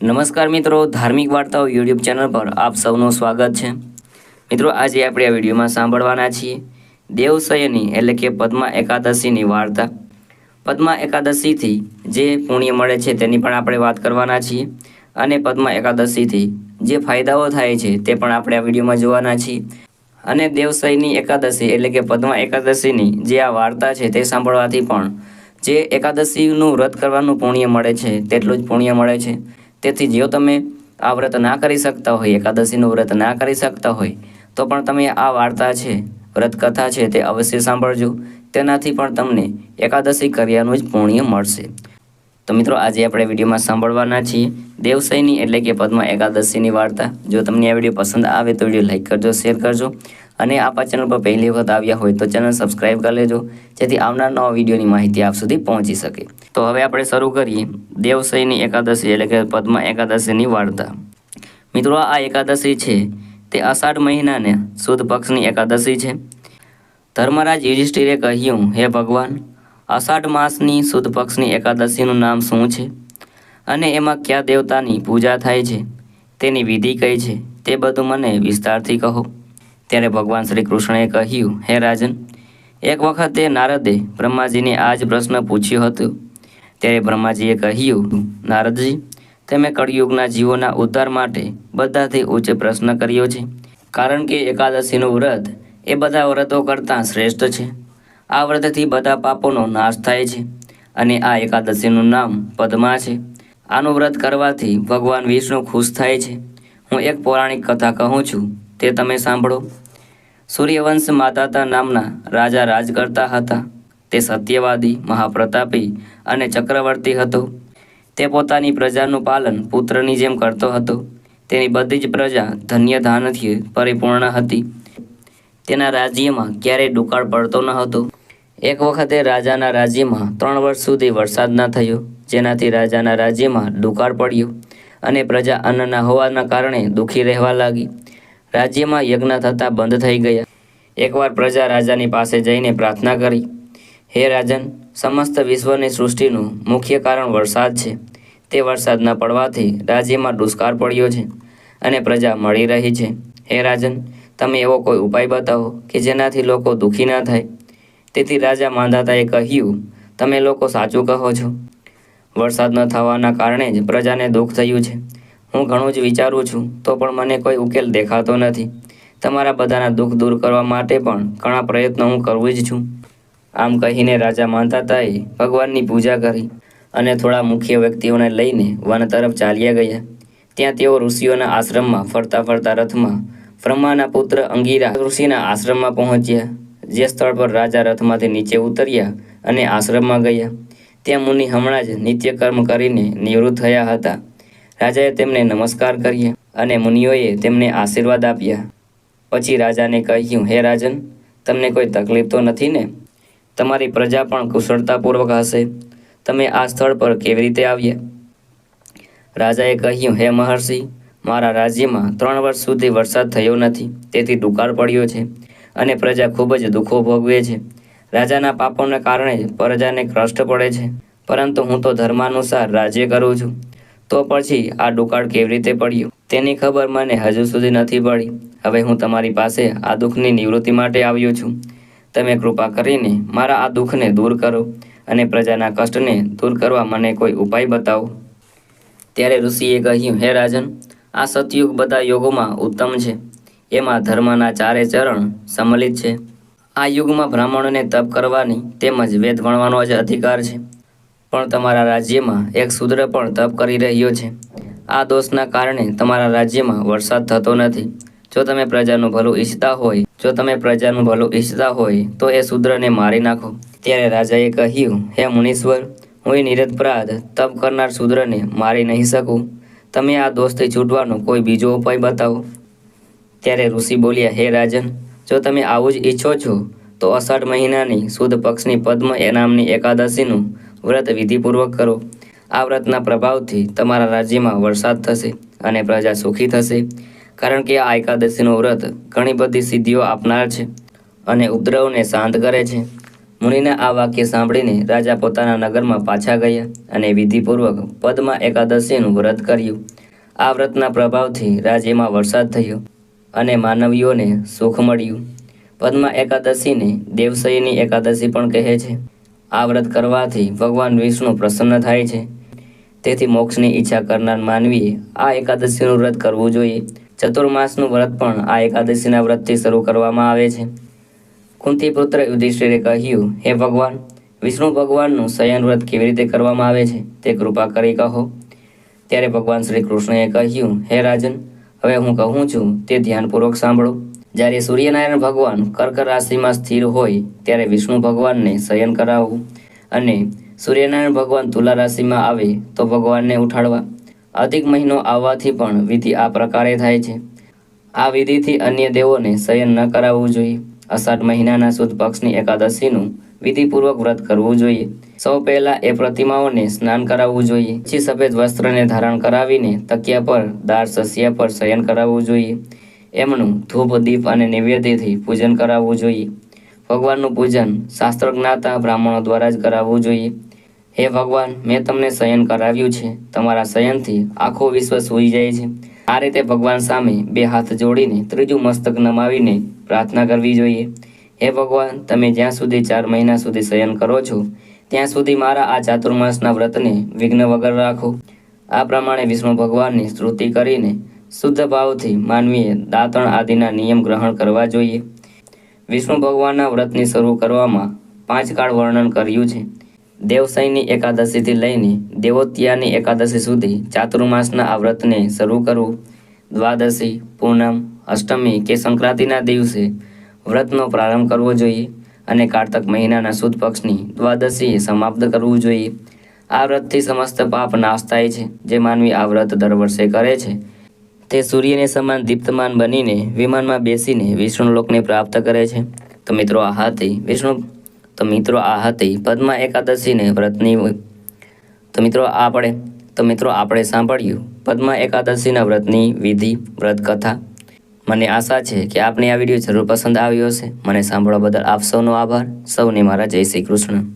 નમસ્કાર મિત્રો, ધાર્મિક વાર્તાઓ યુટ્યુબ ચેનલ પર આપ સૌનું સ્વાગત છે। મિત્રો, આજે આપણે આ વિડીયોમાં સાંભળવાના છીએ દેવશયની એટલે કે પદ્મા એકાદશીની વાર્તા। પદ્મા એકાદશીથી જે પુણ્ય મળે છે તેની પણ આપણે વાત કરવાના છીએ અને પદ્મા એકાદશીથી જે ફાયદાઓ થાય છે તે પણ આપણે આ વિડીયોમાં જોવાના છીએ। અને દેવશયની એકાદશી એટલે કે પદ્મા એકાદશીની જે આ વાર્તા છે તે સાંભળવાથી પણ જે એકાદશીનું વ્રત કરવાનું પુણ્ય મળે છે તેટલું જ પુણ્ય મળે છે। તેથી જો તમે આ વ્રત ના કરી શકતા હોય, એકાદશીનું વ્રત ના કરી શકતા હોય તો પણ તમે આ વાર્તા છે, વ્રત કથા છે તે અવશ્ય સાંભળજો। તેનાથી પણ તમને એકાદશી કર્યાનું જ પુણ્ય મળશે। તો મિત્રો, આજે આપણે વિડીયોમાં સાંભળવાના છીએ દેવશયની એટલે કે પદ્મા એકાદશીની વાર્તા। જો તમને આ વિડીયો પસંદ આવે તો વિડીયો લાઈક કરજો, શેર કરજો અને આપ આ ચેનલ પર પહેલી વખત આવ્યા હોય તો ચેનલ સબસ્ક્રાઈબ કરી લેજો, જેથી આવનાર નવા વિડીયોની માહિતી આપ સુધી પહોંચી શકે। તો હવે આપણે શરૂ કરીએ દેવશયની એકાદશી એટલે કે પદ્મા એકાદશીની વાર્તા। મિત્રો, આ એકાદશી છે તે અષાઢ મહિનાને સુદ પક્ષની એકાદશી છે। ધર્મરાજ યુધિષ્ઠિરે કહ્યું, હે ભગવાન, અષાઢ માસની સુદ પક્ષની એકાદશીનું નામ શું છે અને એમાં કયા દેવતાની પૂજા થાય છે, તેની વિધિ કઈ છે, તે બધું મને વિસ્તારથી કહો। ત્યારે ભગવાન શ્રી કૃષ્ણએ કહ્યું, હે રાજન, એક વખતે નારદે બ્રહ્માજીને આ જ પ્રશ્ન પૂછ્યો હતો। ત્યારે બ્રહ્માજીએ કહ્યું, નારદજી, તમે કળિયુગના જીવોના ઉદ્ધાર માટે બધાથી ઉચ્ચ પ્રશ્ન કર્યો છે, કારણ કે એકાદશીનું વ્રત એ બધા વ્રતો કરતાં શ્રેષ્ઠ છે। આ વ્રતથી બધા પાપોનો નાશ થાય છે અને આ એકાદશીનું નામ પદ્મા છે। આનું વ્રત કરવાથી ભગવાન વિષ્ણુ ખુશ થાય છે। હું એક પૌરાણિક કથા કહું છું, તે તમે સાંભળો। સૂર્યવંશ માતાતા નામના રાજા રાજ કરતા હતા। તે સત્યવાદી, મહાપ્રતાપી અને ચક્રવર્તી હતો। તે પોતાની પ્રજાનું પાલન પુત્રની જેમ કરતો હતો। તેની બધી જ પ્રજા ધન્ય ધાનથી પરિપૂર્ણ હતી। તેના રાજ્યમાં ક્યારેય દુકાળ પડતો ન હતો। એક વખતે રાજાના રાજ્યમાં 3 વર્ષ સુધી વરસાદ ન થયો, જેનાથી રાજાના રાજ્યમાં દુકાળ પડ્યો અને પ્રજા અન્નના હોવાના કારણે દુઃખી રહેવા લાગી। રાજ્યમાં યજ્ઞ થતા બંધ થઈ ગયા। એકવાર પ્રજા રાજાની પાસે જઈને પ્રાર્થના કરી, હે રાજન, સમસ્ત વિશ્વની સૃષ્ટિનું મુખ્ય કારણ વરસાદ છે। તે વરસાદ ન પડવાથી રાજ્યમાં દુષ્કાળ પડ્યો છે અને પ્રજા મળી રહી છે। હે રાજન, તમે એવો કોઈ ઉપાય બતાવો કે જેનાથી લોકો દુઃખી ન થાય। તેથી રાજા માંધાતાએ કહ્યું, તમે લોકો સાચું કહો છો। વરસાદ ન થવાના કારણે જ પ્રજાને દુઃખ થયું છે। હું ઘણું જ વિચારું છું તો પણ મને કોઈ ઉકેલ દેખાતો નથી। તમારા બધાના દુઃખ દૂર કરવા માટે પણ ઘણા પ્રયત્નો હું કરું જ છું। આમ કહીને રાજા માંધાતાએ ભગવાનની પૂજા કરી અને થોડા મુખ્ય વ્યક્તિઓને લઈને વન તરફ ચાલ્યા ગયા। ત્યાં તેઓ ઋષિઓના આશ્રમમાં ફરતા ફરતા રથમાં બ્રહ્માના પુત્ર અંગિરા ઋષિના આશ્રમમાં પહોંચ્યા। જે સ્થળ પર રાજા રથમાંથી નીચે ઉતર્યા અને આશ્રમમાં ગયા, ત્યાં મુનિ હમણાં જ નિત્યકર્મ કરીને નિવૃત્ત થયા હતા। રાજાએ તેમને નમસ્કાર કર્યા અને મુનિઓએ તેમને આશીર્વાદ આપ્યા। પછી રાજાને કહ્યું, હે રાજન, તમને કોઈ તકલીફ તો નથી ને? તમારી પ્રજા પણ કુશળતાપૂર્વક હશે। તમે આ સ્થળ પર કેવી રીતે આવ્યા? રાજાએ કહ્યું, હે મહર્ષિ, મારા રાજ્યમાં 3 વર્ષ સુધી વરસાદ થયો નથી, તેથી દુકાળ પડ્યો છે અને પ્રજા ખૂબ જ દુઃખો ભોગવે છે। રાજાના પાપોને કારણે જ પ્રજાને કષ્ટ પડે છે, પરંતુ હું તો ધર્માનુસાર રાજ્ય કરું છું, તો પછી આ દુકાળ કેવી રીતે પડ્યો તેની ખબર મને હજુ સુધી નથી પડી। હવે હું તમારી પાસે આ દુઃખની નિવૃત્તિ માટે આવ્યો છું। તમે કૃપા કરીને મારા આ દુઃખને દૂર કરો અને પ્રજાના કષ્ટને દૂર કરવા મને કોઈ ઉપાય બતાવો। ત્યારે ઋષિએ કહ્યું, હે રાજન, આ સતયુગ બધા યોગોમાં ઉત્તમ છે। એમાં ધર્મના 4 ચરણ સંમલિત છે। આ યુગમાં બ્રાહ્મણોને તપ કરવાની તેમજ વેદ ભણવાનો જ અધિકાર છે, પણ તમારા રાજ્યમાં એક શૂદ્ર પણ તપ કરી રહ્યો છે। આ દોષના કારણે તમારા રાજ્યમાં વરસાદ થતો નથી। જો તમે પ્રજાનું ભલું ઈચ્છતા હોય તો એ શૂદ્રને મારી નાખો। ત્યારે રાજાએ કહ્યું, હે મુનીશ્વર, હું એ નિરપરાધ તપ કરનાર શૂદ્રને મારી નહીં શકું। તમે આ દોષથી છૂટવાનો કોઈ બીજો ઉપાય બતાવો। ત્યારે ઋષિ બોલ્યા, હે રાજન, જો તમે આવું જ ઈચ્છો છો તો અષાઢ મહિનાની સુદ પક્ષની પદ્મ નામની એકાદશીનું વ્રત વિધિપૂર્વક કરો। આ વ્રતના પ્રભાવથી તમારા રાજ્યમાં વરસાદ થશે અને પ્રજા સુખી થશે, કારણ કે આ એકાદશીનું વ્રત ઘણી બધી સિદ્ધિઓ આપનાર છે અને ઉપદ્રવને શાંત કરે છે મુનિના આ વાક્ય સાંભળીને રાજા પોતાના નગરમાં પાછા ગયા અને વિધિપૂર્વક પદ્મા એકાદશીનું વ્રત કર્યું. આ વ્રતના પ્રભાવથી રાજ્યમાં વરસાદ થયો અને માનવીઓને સુખ મળ્યું. પદ્મા એકાદશીને દેવશયની એકાદશી પણ કહે છે. આ વ્રત કરવાથી ભગવાન વિષ્ણુ પ્રસન્ન થાય છે. તેથી મોક્ષની ઈચ્છા કરનાર માનવીએ આ એકાદશીનું વ્રત કરવું જોઈએ. ચતુર્માસનું વ્રત પણ આ એકાદશીના વ્રતથી શરૂ કરવામાં આવે છે. કુંતી પુત્ર યુધિષ્ઠિરે કહ્યું, હે ભગવાન, વિષ્ણુ ભગવાનનું શયન વ્રત કેવી રીતે કરવામાં આવે છે તે કૃપા કરી કહો. ત્યારે ભગવાન શ્રી કૃષ્ણએ કહ્યું, હે રાજન, હવે હું કહું છું તે ધ્યાનપૂર્વક સાંભળો. જ્યારે સૂર્યનારાયણ ભગવાન કર્ક રાશિમાં સ્થિર હોય ત્યારે વિષ્ણુ ભગવાનને શયન કરાવવું અને સૂર્યનારાયણ ભગવાન તુલા રાશિમાં આવે તો ભગવાનને ઉઠાડવા. અધિક મહિનો આવવાથી પણ વિધિ આ પ્રકારે થાય છે. આ વિધિથી અન્ય દેવોને શયન ન કરાવવું જોઈએ. અષાઢ મહિનાના સુદ પક્ષની એકાદશીનું વિધિપૂર્વક વ્રત કરવું જોઈએ. સૌ પહેલાં એ પ્રતિમાઓને સ્નાન કરાવવું જોઈએ. પછી સફેદ વસ્ત્રને ધારણ કરાવીને તકિયા પર દાર સસ્યા પર શયન કરાવવું જોઈએ. એમનું ધૂપ દીપ અને નૈવેદ્યથી પૂજન કરાવવું જોઈએ. ભગવાનનું પૂજન શાસ્ત્ર જ્ઞાતા બ્રાહ્મણો દ્વારા જ કરાવવું જોઈએ. હે ભગવાન, મેં તમને શયન કરાવ્યું છે. તમારા શયનથી આખો વિશ્વ સૂઈ જાય છે. આ રીતે ભગવાન સામે બે હાથ જોડીને ત્રીજું મસ્તક નમાવીને પ્રાર્થના કરવી જોઈએ. હે ભગવાન, તમે જ્યાં સુધી 4 મહિના સુધી શયન કરો છો ત્યાં સુધી મારા આ ચાતુર્માસના વ્રતને વિઘ્ન વગર રાખો. આ પ્રમાણે વિષ્ણુ ભગવાનની સ્તુતિ કરીને શુદ્ધ ભાવથી માનવીએ દાંતણ આદિના નિયમ ગ્રહણ કરવા જોઈએ. વિષ્ણુ ભગવાનના વ્રતની શરૂ કરવામાં 5 કાળ વર્ણન કર્યું છે. દેવશયની એકાદશીથી લઈને દેવોત્યાની એકાદશી સુધી ચાતુર્માસના આ વ્રતને શરૂ કરવું. દ્વાદશી, પૂનમ, અષ્ટમી કે સંક્રાંતિના દિવસે વ્રતનો પ્રારંભ કરવો જોઈએ અને કારતક મહિનાના સુદ પક્ષની દ્વાદશીએ સમાપ્ત કરવું જોઈએ. આ વ્રતથી સમસ્ત પાપ નાશ થાય છે. જે માનવી આ વ્રત દર વર્ષે કરે છે તે સૂર્યને સમાન દીપ્તમાન બનીને વિમાનમાં બેસીને વિષ્ણુલોકને પ્રાપ્ત કરે છે. તો મિત્રો આ હતી પદ્મા એકાદશીને વ્રતની. મિત્રો આપણે સાંભળ્યું પદ્મા એકાદશીના વ્રતની વિધિ, વ્રત કથા. મને આશા છે કે આપને આ વિડીયો જરૂર પસંદ આવ્યો હશે. મને સાંભળવા બદલ આપ સૌનો આભાર. સૌને મારા જય શ્રી કૃષ્ણ.